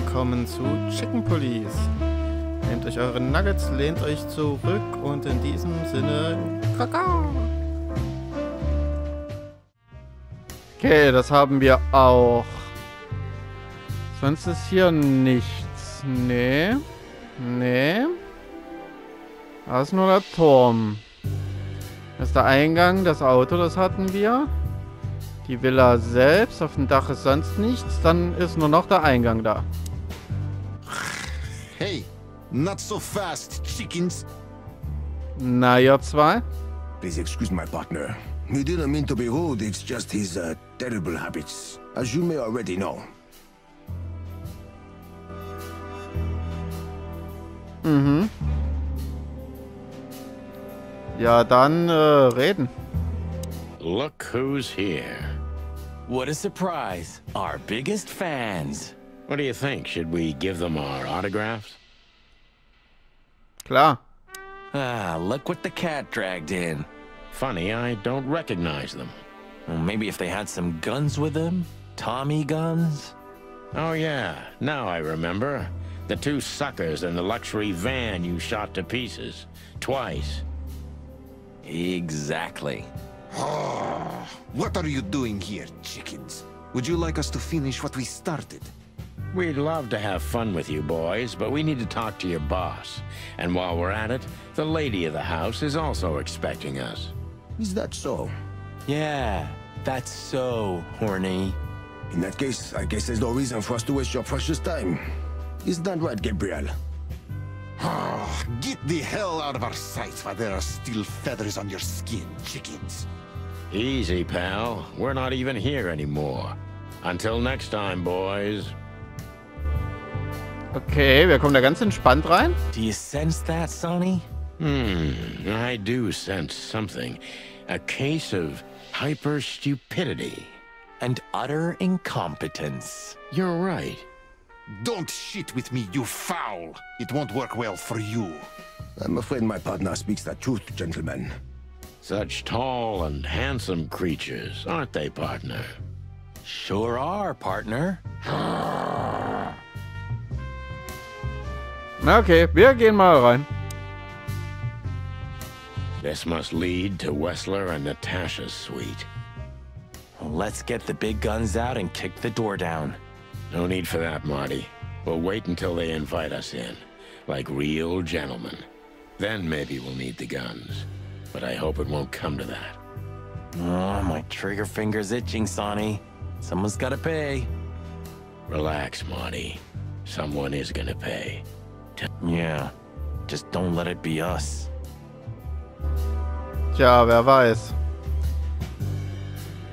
willkommen zu Chicken Police. Nehmt euch eure Nuggets, lehnt euch zurück und in diesem Sinne Kakao. Okay, das haben wir auch. Sonst ist hier nichts. Nee. Nee. Da ist nur der Turm. Das ist der Eingang, das Auto, das hatten wir. Die Villa selbst, auf dem Dach ist sonst nichts. Dann ist nur noch der Eingang da. Hey, not so fast, chickens. Na, ihr zwei? Please excuse my partner. He didn't mean to be rude, it's just his terrible habits, as you may already know. Mhm. Ja, dann reden. Look who's here. What a surprise. Our biggest fans. What do you think? Should we give them our autographs? Klar. Ah, look what the cat dragged in. Funny, I don't recognize them. Well, maybe if they had some guns with them? Tommy guns? Oh yeah, now I remember. The two suckers in the luxury van you shot to pieces. Twice. Exactly. What are you doing here, chickens? Would you like us to finish what we started? We'd love to have fun with you boys, but we need to talk to your boss. And while we're at it, the lady of the house is also expecting us. Is that so? Yeah, that's so horny. In that case, I guess there's no reason for us to waste your precious time. Isn't that right, Gabriel? Get the hell out of our sight while there are still feathers on your skin, chickens. Easy, pal. We're not even here anymore. Until next time, boys. Okay, wir kommen da ganz entspannt rein. Do you sense that, Sonny? I do sense something. A case of hyper-stupidity. And utter incompetence. You're right. Don't shit with me, you foul. It won't work well for you. I'm afraid my partner speaks the truth, gentlemen. Such tall and handsome creatures, aren't they, partner? Sure are, partner. Okay, wir gehen mal rein. This must lead to Wessler and Natasha's suite. Let's get the big guns out and kick the door down. No need for that, Marty. We'll wait until they invite us in, like real gentlemen. Then maybe we'll need the guns. But I hope it won't come to that. Oh, my trigger finger's itching, Sonny. Someone's gotta pay. Relax, Marty. Someone is gonna pay. Yeah, just don't let it be us. Tja, wer weiß.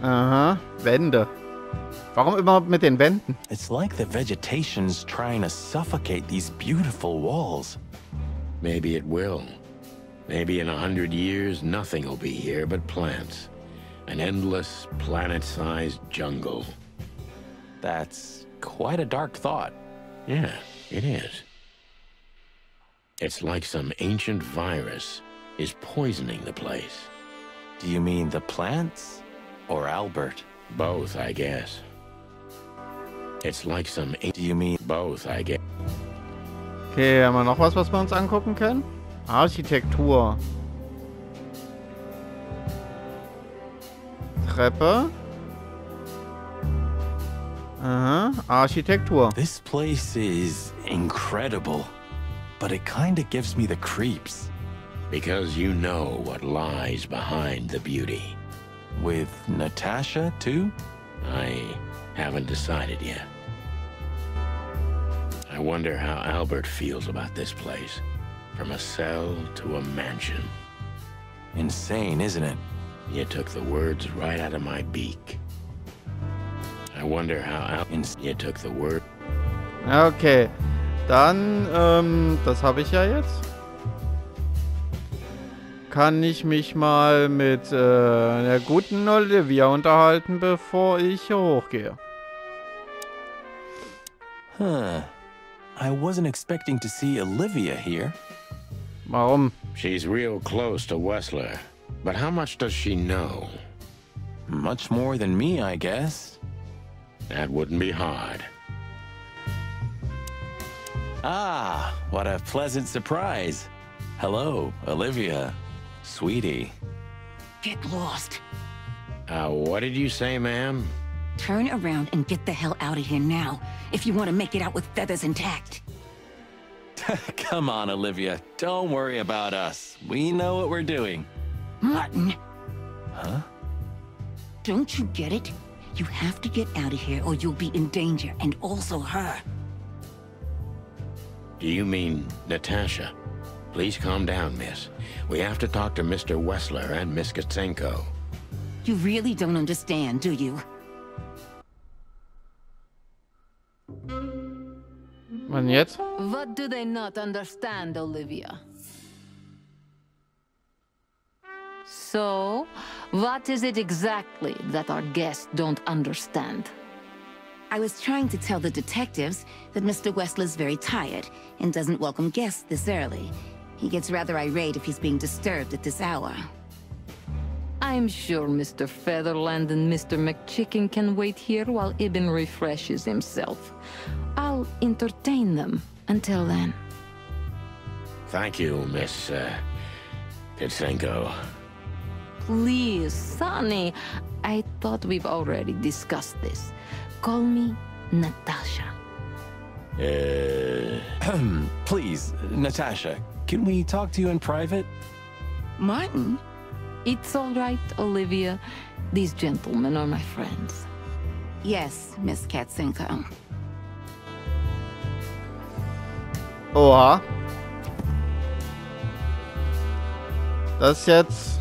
Aha, Wände. Warum immer mit den Wänden? It's like the vegetation's trying to suffocate these beautiful walls. Maybe it will. Maybe in 100 years, nothing will be here but plants. An endless, planet-sized jungle. That's quite a dark thought. Yeah, it is. It's like some ancient virus is poisoning the place. Do you mean the plants or Albert? Both, I guess. It's like some... Do you mean both, I guess? Okay, haben wir noch was wir uns angucken können? Architektur. Treppe. Aha, Architektur. This place is incredible, but it kind of gives me the creeps. Because you know what lies behind the beauty. With Natasha, too? I haven't decided yet. I wonder how Albert feels about this place. From a cell to a mansion. Insane, isn't it? You took the words right out of my beak. I wonder how you took the word. Okay, dann, das habe ich ja jetzt. Kann ich mich mal mit der guten Olivia unterhalten, bevor ich hier hochgehe. Huh. I wasn't expecting to see Olivia here. Warum? She's real close to Wessler. But how much does she know? Much more than me, I guess. That wouldn't be hard. Ah, what a pleasant surprise. Hello, Olivia. Sweetie. Get lost. What did you say, ma'am? Turn around and get the hell out of here now, if you want to make it out with feathers intact. Come on, Olivia. Don't worry about us. We know what we're doing. Martin. Huh? Don't you get it? You have to get out of here or you'll be in danger, and also her. Do you mean Natasha? Please calm down, miss. We have to talk to Mr. Wessler and Miss Katsenko. You really don't understand, do you? Und jetzt? What do they not understand, Olivia? So, what is it exactly that our guests don't understand? I was trying to tell the detectives that Mr. Wessler's very tired and doesn't welcome guests this early. He gets rather irate if he's being disturbed at this hour. I'm sure Mr. Featherland and Mr. McChicken can wait here while Ibn refreshes himself. I'll entertain them until then. Thank you, Miss, Katsenko. Please, Sonny. I thought we've already discussed this. Call me Natasha. Please, Natasha, can we talk to you in private? Martin? It's all right, Olivia. These gentlemen are my friends. Yes, Miss Katsenko. Oha. Das ist jetzt...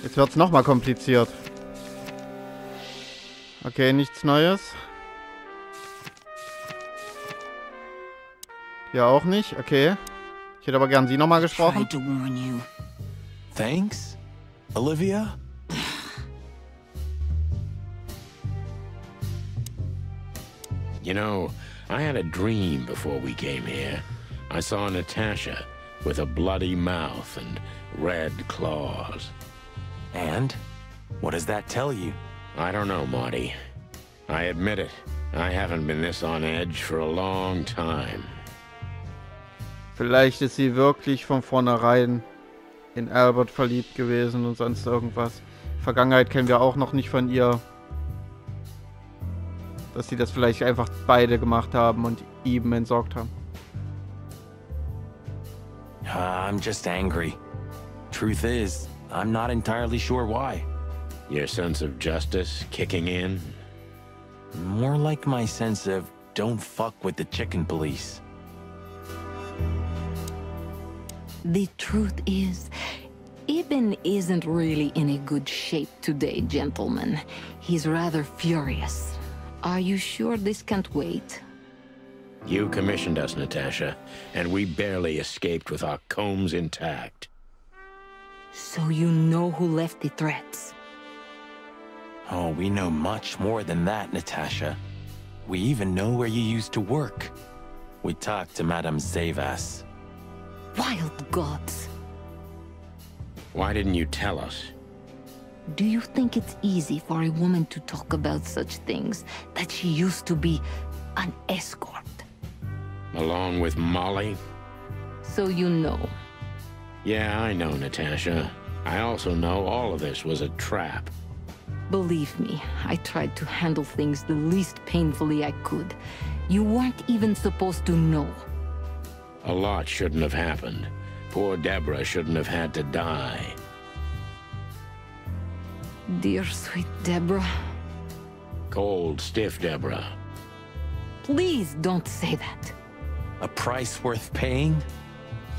Jetzt wird's nochmal kompliziert. Okay, nichts Neues. Hier auch nicht, okay. Ich hätte aber gern Sie nochmal gesprochen. Tried to warn you. Thanks, Olivia? You know, I had a dream before we came here. I saw Natasha with a bloody mouth and red claws. And? What does that tell you? I don't know, Marty. I admit it. I haven't been this on edge for a long time. Vielleicht ist sie wirklich von vornherein in Albert verliebt gewesen und sonst irgendwas. Vergangenheit kennen wir auch noch nicht von ihr. Dass sie das vielleicht einfach beide gemacht haben und ihm entsorgt haben. I'm just angry. Truth is, I'm not entirely sure why. Your sense of justice kicking in? More like my sense of don't fuck with the chicken police. The truth is, Ibn isn't really in a good shape today, gentlemen. He's rather furious. Are you sure this can't wait? You commissioned us, Natasha, and we barely escaped with our combs intact. So you know who left the threats? Oh, we know much more than that, Natasha. We even know where you used to work. We talked to Madame Zavas. Wild gods! Why didn't you tell us? Do you think it's easy for a woman to talk about such things, that she used to be an escort? Along with Molly? So you know. Yeah, I know, Natasha. I also know all of this was a trap. Believe me, I tried to handle things the least painfully I could. You weren't even supposed to know. A lot shouldn't have happened. Poor Deborah shouldn't have had to die. Dear sweet Deborah. Cold, stiff Deborah. Please don't say that. A price worth paying?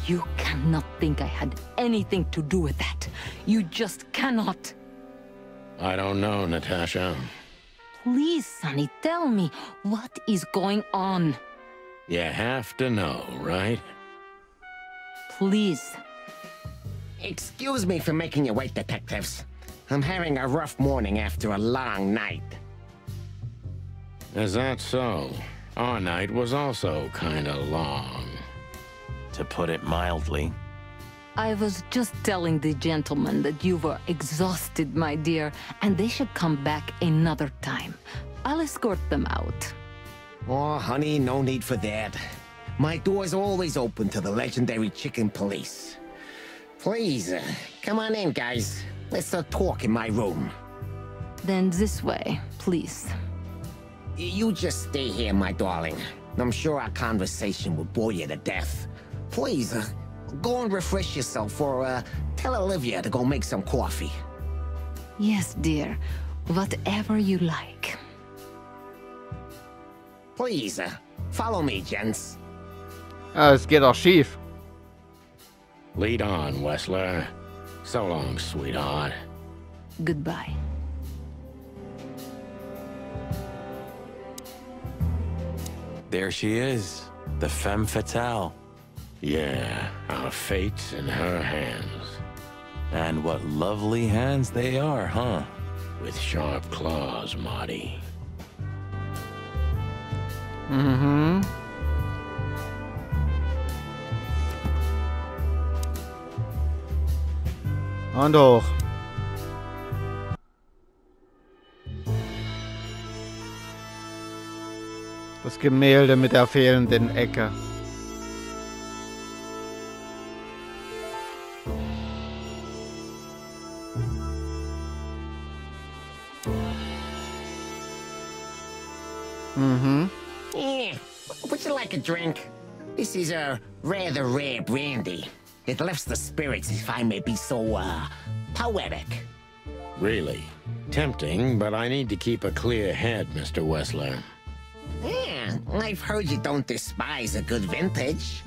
You cannot think I had anything to do with that. You just cannot. I don't know, Natasha. Please, Sonny, tell me, what is going on? You have to know, right? Please. Excuse me for making you wait, detectives. I'm having a rough morning after a long night. Is that so? Our night was also kinda long. To put it mildly. I was just telling the gentlemen that you were exhausted, my dear, and they should come back another time. I'll escort them out. Oh, honey, no need for that. My door's always open to the legendary chicken police. Please, come on in, guys. Let's talk in my room. Then this way, please. You just stay here, my darling. I'm sure our conversation will bore you to death. Please, go and refresh yourself, or tell Olivia to go make some coffee. Yes, dear. Whatever you like. Please, follow me, gents. Ah, es geht auch schief. Lead on, Wessler. So long, sweetheart. Goodbye. There she is, the femme fatale. Yeah, our fate's in her hands. And what lovely hands they are, huh? With sharp claws, Marty. Mhm. Und hoch. Das Gemälde mit der fehlenden Ecke. Mhm. Yeah, would you like a drink? This is a rather rare brandy. It lifts the spirits, if I may be so, poetic. Really? Tempting, but I need to keep a clear head, Mr. Wessler. Yeah, I've heard you don't despise a good vintage.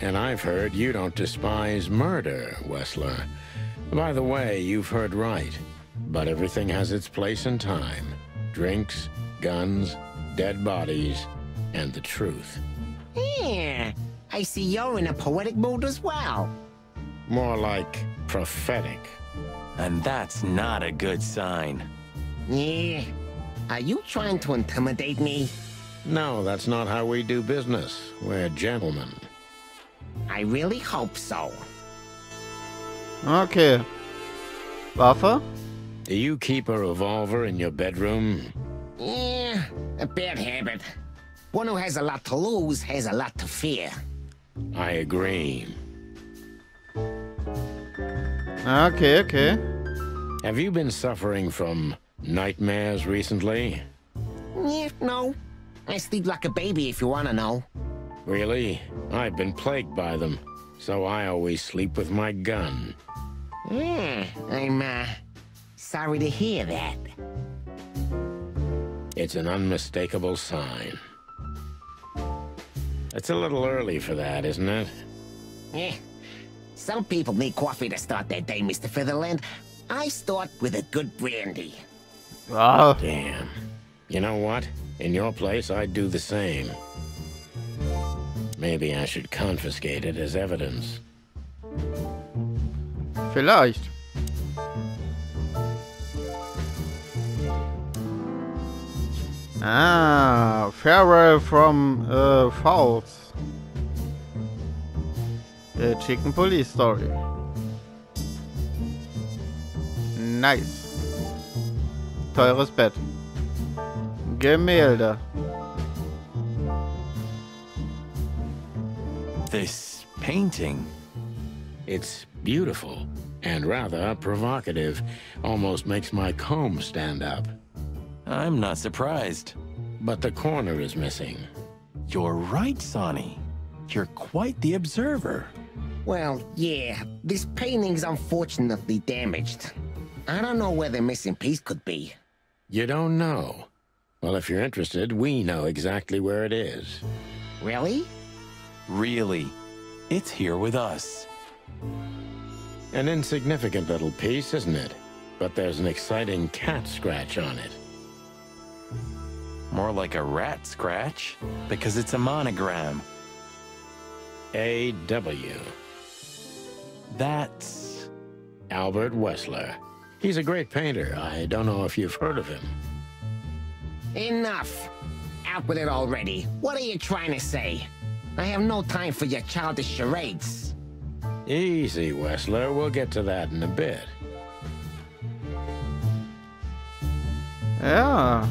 And I've heard you don't despise murder, Wessler. By the way, you've heard right. But everything has its place and time. Drinks, guns, dead bodies, and the truth. Yeah, I see you're in a poetic mood as well. More like prophetic. And that's not a good sign. Yeah, are you trying to intimidate me? No, that's not how we do business. We're gentlemen. I really hope so. Okay. Waffe? Do you keep a revolver in your bedroom? Yeah, a bad habit. One who has a lot to lose has a lot to fear. I agree. Okay, okay. Have you been suffering from nightmares recently? Yeah, no. I sleep like a baby if you want to know. Really? I've been plagued by them, so I always sleep with my gun. Yeah, I'm, sorry to hear that. It's an unmistakable sign. It's a little early for that, isn't it? Yeah. Some people need coffee to start their day, Mr. Featherland. I start with a good brandy. Wow. Damn. You know what? In your place, I'd do the same. Maybe I should confiscate it as evidence. Vielleicht. Ah, farewell from Falls. The Chicken Police Story. Nice. Teures Bett. Gemälde. This painting. It's beautiful and rather provocative. Almost makes my comb stand up. I'm not surprised. But the corner is missing. You're right, Sonny. You're quite the observer. Well, yeah, this painting's unfortunately damaged. I don't know where the missing piece could be. You don't know? Well, if you're interested, we know exactly where it is. Really? Really. It's here with us. An insignificant little piece, isn't it? But there's an exciting cat scratch on it. More like a rat scratch, because it's a monogram. A.W. That's Albert Wessler. He's a great painter. I don't know if you've heard of him. Enough. Out with it already. What are you trying to say? I have no time for your childish charades. Easy, Wessler. We'll get to that in a bit. Ja,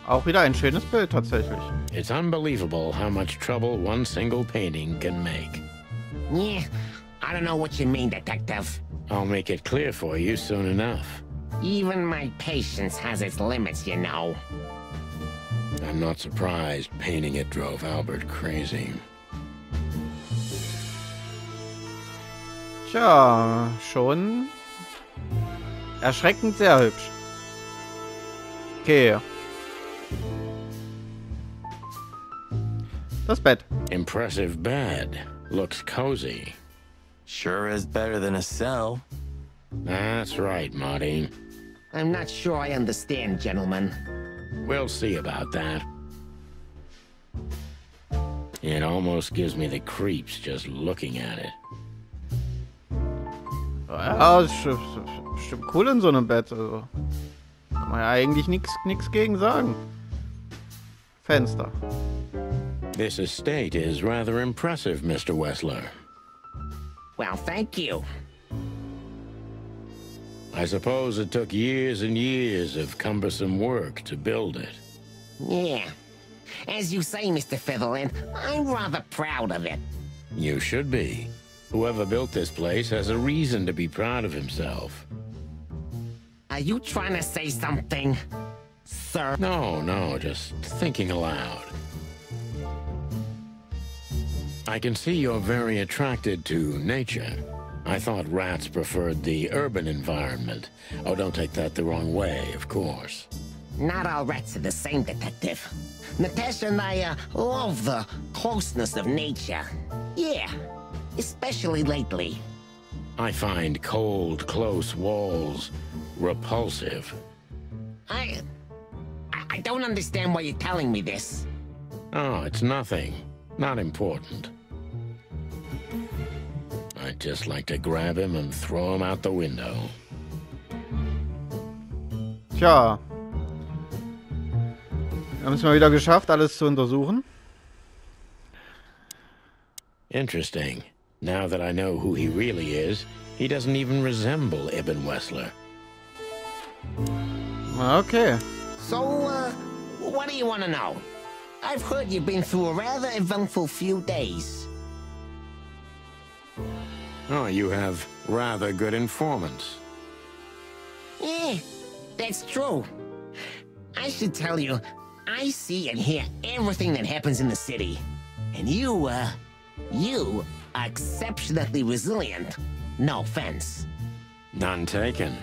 Auch wieder ein schönes Bild tatsächlich. It's unbelievable how much trouble one single painting can make. Yeah, I don't know what you mean, Detective. I'll make it clear for you soon enough. Even my patience has its limits, you know. I'm not surprised painting it drove Albert crazy. Tja, schon erschreckend sehr hübsch. Okay. Das Bett. Impressive bed. Looks cozy. Sure is better than a cell. That's right, Marty. I'm not sure I understand, gentlemen. We'll see about that. It almost gives me the creeps just looking at it. Ja, ist bestimmt cool in so einem Bett. Also kann man ja eigentlich nichts gegen sagen. Fenster. This estate is rather impressive, Mr. Wessler. Well, thank you. I suppose it took years and years of cumbersome work to build it. Yeah. As you say, Mr. Featherland, I'm rather proud of it. You should be. Whoever built this place has a reason to be proud of himself. Are you trying to say something, sir? No, just thinking aloud. I can see you're very attracted to nature. I thought rats preferred the urban environment. Oh, don't take that the wrong way, of course. Not all rats are the same, Detective. Natasha and I love the closeness of nature. Yeah, especially lately. I find cold, close walls repulsive. I don't understand why you're telling me this. Oh, it's nothing. Not important. I'd just like to grab him and throw him out the window. Tja. Wir haben es mal wieder geschafft, alles zu untersuchen. Interesting. Now that I know who he really is, he doesn't even resemble Ibn Wessler. Okay. So, what do you want to know? I've heard you've been through a rather eventful few days. Oh, you have rather good informants. Yeah, that's true. I should tell you, I see and hear everything that happens in the city. And you are exceptionally resilient. No offense. None taken.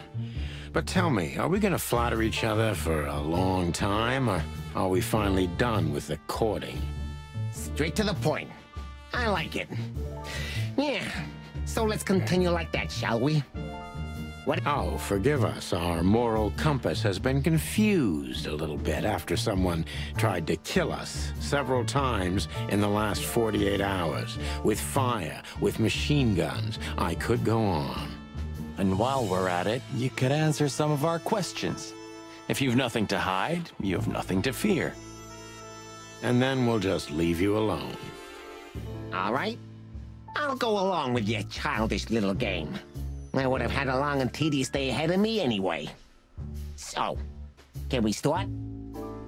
But tell me, are we gonna flatter each other for a long time, or are we finally done with the courting? Straight to the point. I like it. Yeah, so let's continue like that, shall we? What? Oh, forgive us. Our moral compass has been confused a little bit after someone tried to kill us several times in the last 48 hours. With fire, with machine guns. I could go on. And while we're at it, you could answer some of our questions. If you've nothing to hide, you have nothing to fear. And then we'll just leave you alone. All right. I'll go along with your childish little game. I would have had a long and tedious day ahead of me anyway. So, can we start?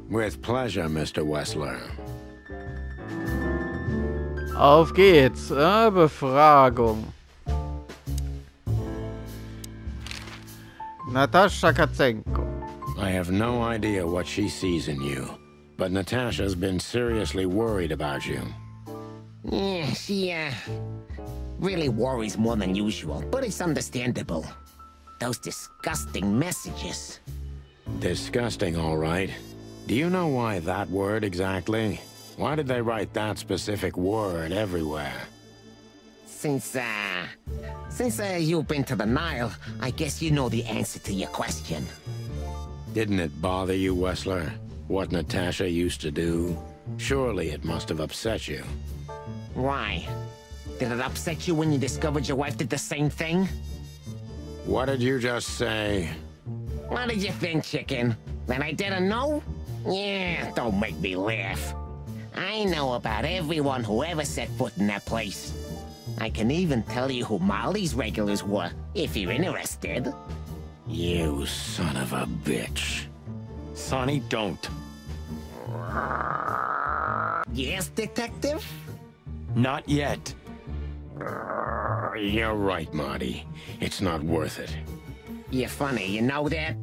With pleasure, Mr. Wessler. Auf geht's. Befragung. Natasha Katzenko. I have no idea what she sees in you, but Natasha's been seriously worried about you. Yeah, she, really worries more than usual, but it's understandable. Those disgusting messages. Disgusting, all right. Do you know why that word exactly? Why did they write that specific word everywhere? Since you've been to the Nile, I guess you know the answer to your question. Didn't it bother you, Wessler? What Natasha used to do? Surely it must have upset you. Why? Did it upset you when you discovered your wife did the same thing? What did you just say? What did you think, chicken? That I didn't know? Yeah, don't make me laugh. I know about everyone who ever set foot in that place. I can even tell you who Molly's regulars were, if you're interested. You son of a bitch. Sonny, don't. Yes, detective? Not yet. You're right, Marty. It's not worth it. You're funny, you know that?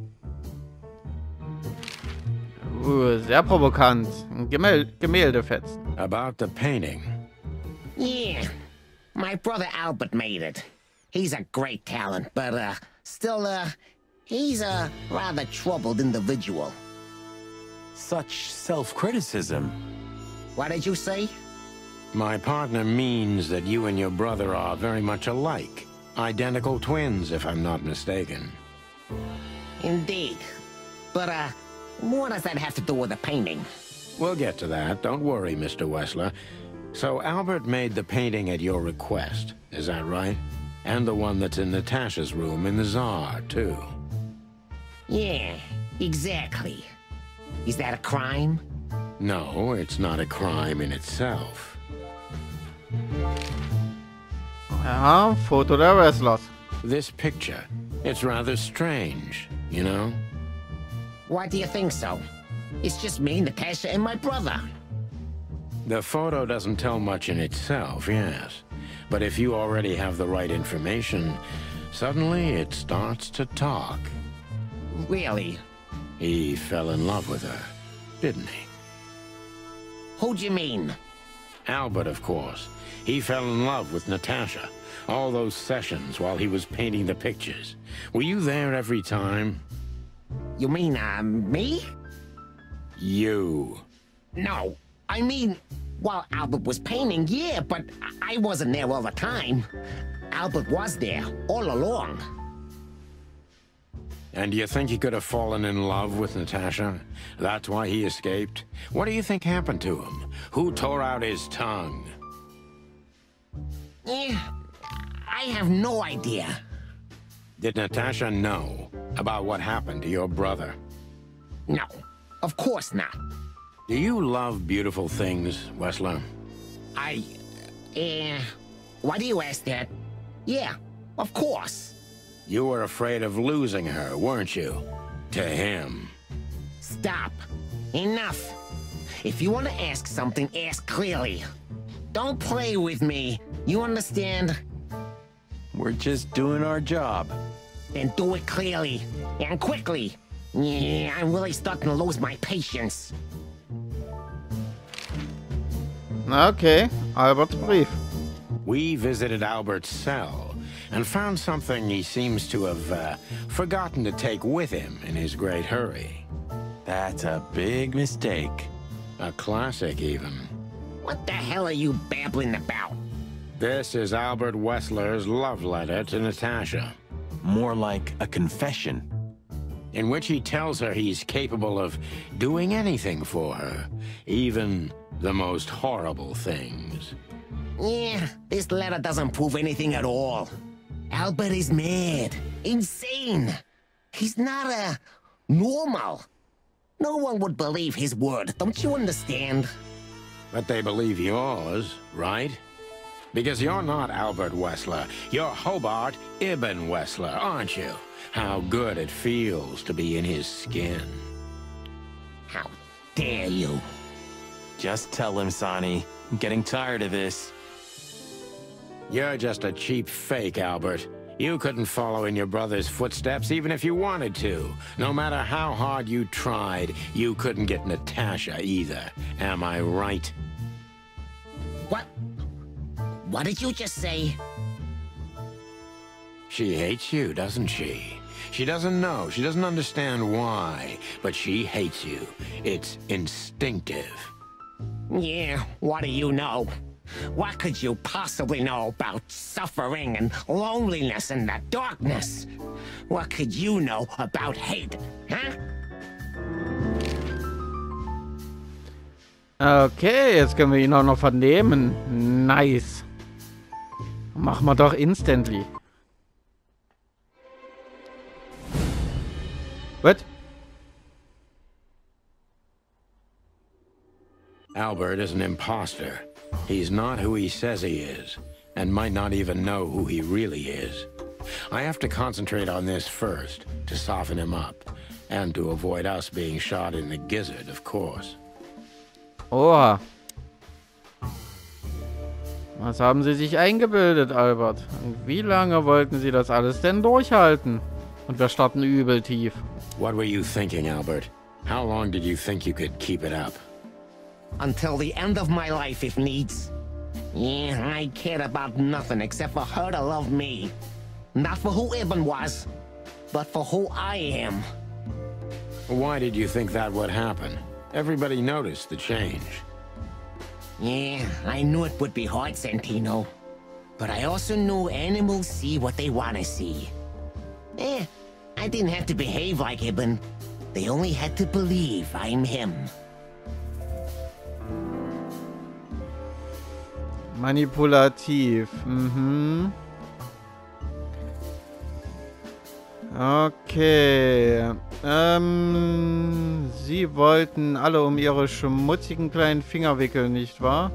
Sehr provokant. Gemäldefetzen. About the painting. Yeah. My brother Albert made it. He's a great talent, but, still, he's a rather troubled individual. Such self-criticism. What did you say? My partner means that you and your brother are very much alike. Identical twins, if I'm not mistaken. Indeed. But, what does that have to do with the painting? We'll get to that. Don't worry, Mr. Wessler. So Albert made the painting at your request, is that right? And the one that's in Natasha's room in the Tsar, too. Yeah, exactly. Is that a crime? No, it's not a crime in itself. Ja, Foto der Wrestlers. This picture, it's rather strange, you know? Why do you think so? It's just me, Natasha, and my brother. The photo doesn't tell much in itself, yes. But if you already have the right information, suddenly it starts to talk. Really? He fell in love with her, didn't he? Who'd you mean? Albert, of course. He fell in love with Natasha. All those sessions while he was painting the pictures. Were you there every time? You mean, me? You. No, I mean, while Albert was painting, yeah, but I wasn't there all the time. Albert was there, all along. And do you think he could have fallen in love with Natasha? That's why he escaped? What do you think happened to him? Who tore out his tongue? I have no idea. Did Natasha know about what happened to your brother? No, of course not. Do you love beautiful things, Wessler? Why do you ask that? Yeah, of course. You were afraid of losing her, weren't you? To him. Stop. Enough. If you want to ask something, ask clearly. Don't play with me. You understand? We're just doing our job. Then do it clearly. And quickly. Yeah, I'm really starting to lose my patience. Okay, Alberts Brief. We visited Albert's cell and found something he seems to have forgotten to take with him in his great hurry. That's a big mistake. A classic, even. What the hell are you babbling about? This is Albert Wessler's love letter to Natasha. More like a confession. In which he tells her he's capable of doing anything for her, even the most horrible things. Yeah, this letter doesn't prove anything at all. Albert is mad, insane. He's not normal. No one would believe his word, don't you understand? But they believe yours, right? Because you're not Albert Wessler. You're Hobart Ibn Wessler, aren't you? How good it feels to be in his skin. How dare you? Just tell him, Sonny. I'm getting tired of this. You're just a cheap fake, Albert. You couldn't follow in your brother's footsteps even if you wanted to. No matter how hard you tried, you couldn't get Natasha either. Am I right? What? What did you just say? She hates you, doesn't she? She doesn't know. She doesn't understand why. But she hates you. It's instinctive. Yeah, what do you know? What could you possibly know about suffering and loneliness and the darkness? What could you know about hate, huh? Okay, jetzt können wir ihn auch noch vernehmen. Nice. Machen wir doch instantly. What? Albert is an imposter. He's not who he says he is, and might not even know who he really is. I have to concentrate on this first, to soften him up, and to avoid us being shot in the gizzard, of course. Oha. Was haben Sie sich eingebildet, Albert? Und wie lange wollten Sie das alles denn durchhalten? Und wir starten übel tief. What were you thinking, Albert? How long did you think you could keep it up? Until the end of my life, if needs. Yeah, I cared about nothing except for her to love me. Not for who Ibn was, but for who I am. Why did you think that would happen? Everybody noticed the change. Yeah, I knew it would be hard, Santino. But I also knew animals see what they want to see. I didn't have to behave like Ibn. They only had to believe I'm him. Manipulativ. Mhm. Okay. Sie wollten alle um ihre schmutzigen kleinen Finger wickeln, nicht wahr?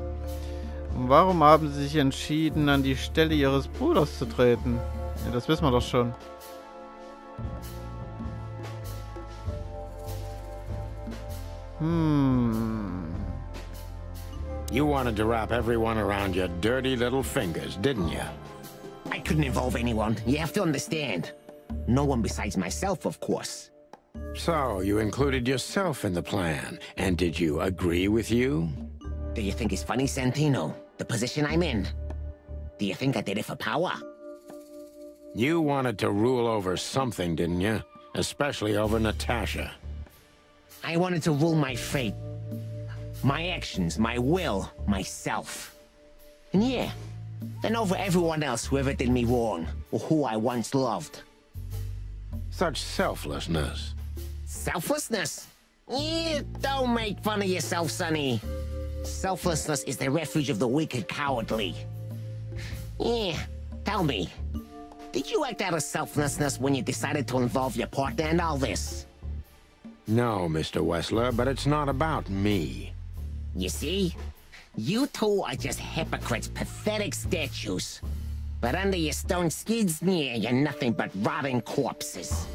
Und warum haben sie sich entschieden, an die Stelle ihres Bruders zu treten? Ja, das wissen wir doch schon. You wanted to wrap everyone around your dirty little fingers, didn't you? I couldn't involve anyone. You have to understand. No one besides myself, of course. So, you included yourself in the plan, and did you agree with you? Do you think it's funny, Santino? The position I'm in? Do you think I did it for power? You wanted to rule over something, didn't you? Especially over Natasha. I wanted to rule my fate. My actions, my will, myself. And yeah, then over everyone else who ever did me wrong, or who I once loved. Such selflessness. Selflessness? Yeah, don't make fun of yourself, Sonny. Selflessness is the refuge of the weak and cowardly. Yeah, tell me, did you act out of selflessness when you decided to involve your partner in all this? No, Mr. Wessler, but it's not about me. You see? You two are just hypocrites, pathetic statues. But under your stone skids, yeah, you're nothing but rotting corpses.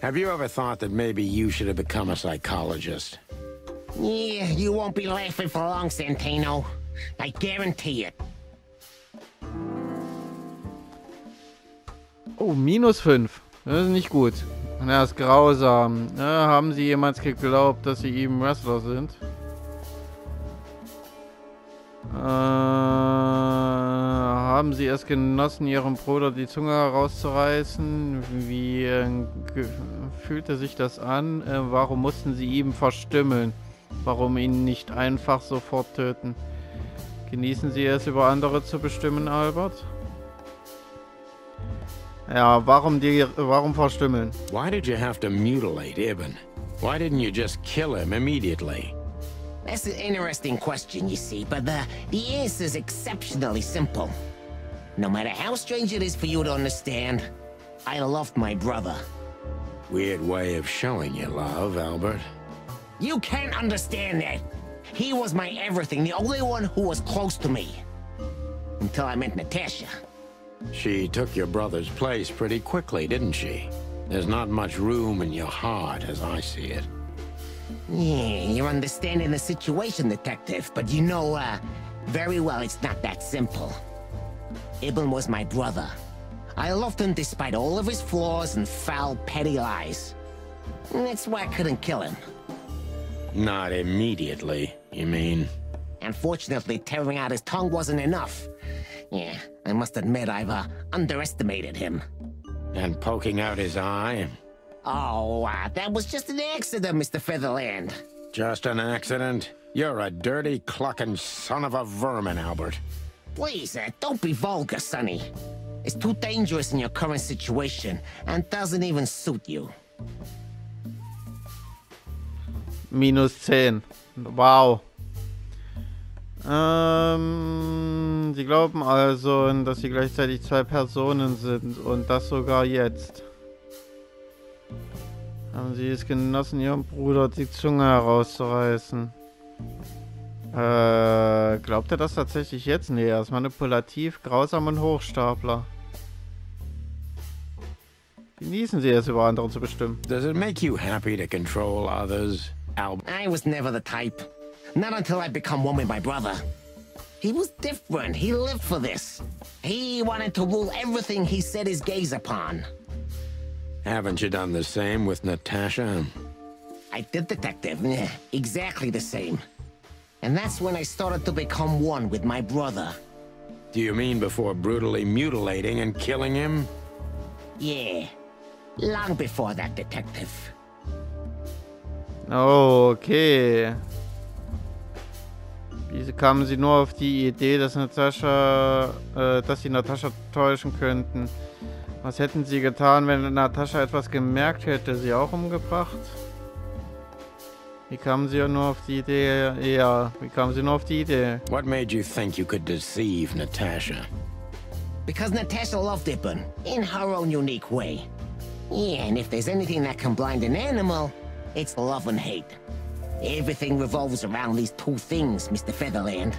Have you ever thought that maybe you should have become a psychologist? Yeah, you won't be laughing for long, Santino. I guarantee it. Oh, -5. Das ist nicht gut. Und er ist grausam. Ja, haben Sie jemals geglaubt, dass Sie eben Wrestler sind? Haben Sie es genossen, Ihrem Bruder die Zunge herauszureißen? Wie fühlte sich das an? Warum mussten Sie ihn verstümmeln? Warum ihn nicht einfach sofort töten? Genießen Sie es, über andere zu bestimmen, Albert? Ja, warum verstümmeln? Why did you have to mutilate Ibn? Why didn't you just kill him immediately? That's an interesting question, you see, but the answer is exceptionally simple. No matter how strange it is for you to understand, I loved my brother. Weird way of showing your love, Albert. You can't understand that. He was my everything, the only one who was close to me. Until I met Natasha. She took your brother's place pretty quickly, didn't she? There's not much room in your heart, as I see it. Yeah, you're understanding the situation, Detective, but you know, very well it's not that simple. Ibn was my brother. I loved him despite all of his flaws and foul, petty lies. And that's why I couldn't kill him. Not immediately, you mean? Unfortunately, tearing out his tongue wasn't enough. Yeah, I must admit I've underestimated him. And poking out his eye? Oh, that was just an accident, Mr. Featherland. Just an accident? You're a dirty, clucking son of a vermin, Albert. Please, don't be vulgar, Sonny. It's too dangerous in your current situation, and doesn't even suit you. -10. Wow. Sie glauben also, dass sie gleichzeitig zwei Personen sind und das sogar jetzt. Haben Sie es genossen, Ihrem Bruder die Zunge herauszureißen? Glaubt er das tatsächlich jetzt? Nee, er ist manipulativ, grausam und Hochstapler. Genießen Sie es, über andere zu bestimmen. Does it make you happy to control others, Albert? I was never the type. Not until I become one with my brother. He was different. He lived for this. He wanted to rule everything he set his gaze upon. Haven't you done the same with Natasha? I did, Detective. Yeah, exactly the same. And that's when I started to become one with my brother. Do you mean before brutally mutilating and killing him? Yeah. Long before that, Detective. Oh, okay. Wie kamen sie nur auf die Idee, dass sie Natascha täuschen könnten? Was hätten sie getan, wenn Natascha etwas gemerkt hätte? Sie auch umgebracht? Wie kamen sie nur auf die Idee? Ja, wie kamen sie nur auf die Idee? What made you think you could deceive Natasha? Because Natasha loved Ibn, in her own unique way. Yeah, and if there's anything that can blind an animal, it's love and hate. Everything revolves around these two things, Mr. Featherland.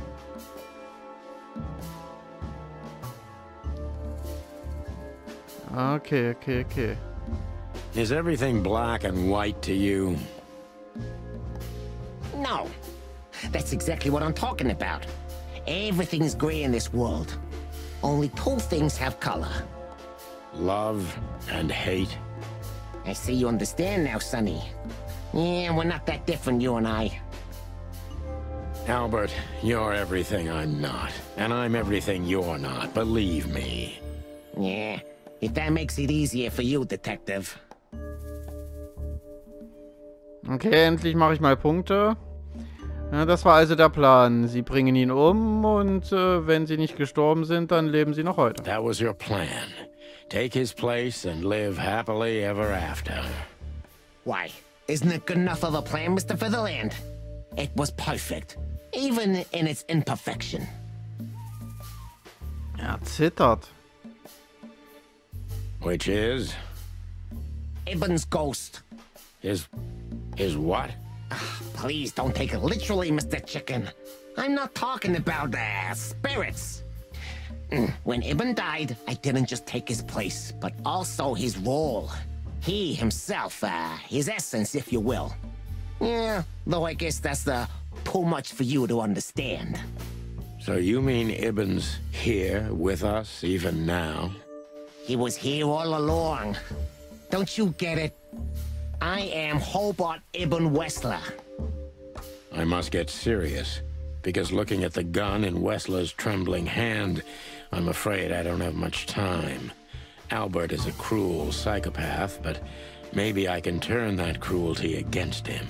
Okay. Is everything black and white to you? No. That's exactly what I'm talking about. Everything's gray in this world. Only two things have color. Love and hate? I see you understand now, Sonny. Yeah, we're not that different, you and I. Albert, you're everything I'm not. And I'm everything you're not, believe me. Yeah, if that makes it easier for you, Detective. Okay, endlich mache ich mal Punkte. Ja, das war also der Plan. Sie bringen ihn um und wenn sie nicht gestorben sind, dann leben sie noch heute. That was your plan. Take his place and live happily ever after. Why? Isn't it good enough of a plan, Mr. Featherland? It was perfect, even in its imperfection. Er zittert. Which is? Ibn's ghost. His what? Please don't take it literally, Mr. Chicken. I'm not talking about spirits. When Ibn died, I didn't just take his place, but also his role. He himself, his essence, if you will. Yeah, though I guess that's too much for you to understand. So you mean Ibn's here with us even now? He was here all along. Don't you get it? I am Hobart Ibn Wessler. I must get serious, because looking at the gun in Wessler's trembling hand, I'm afraid I don't have much time. Albert is a cruel psychopath, but maybe I can turn that cruelty against him.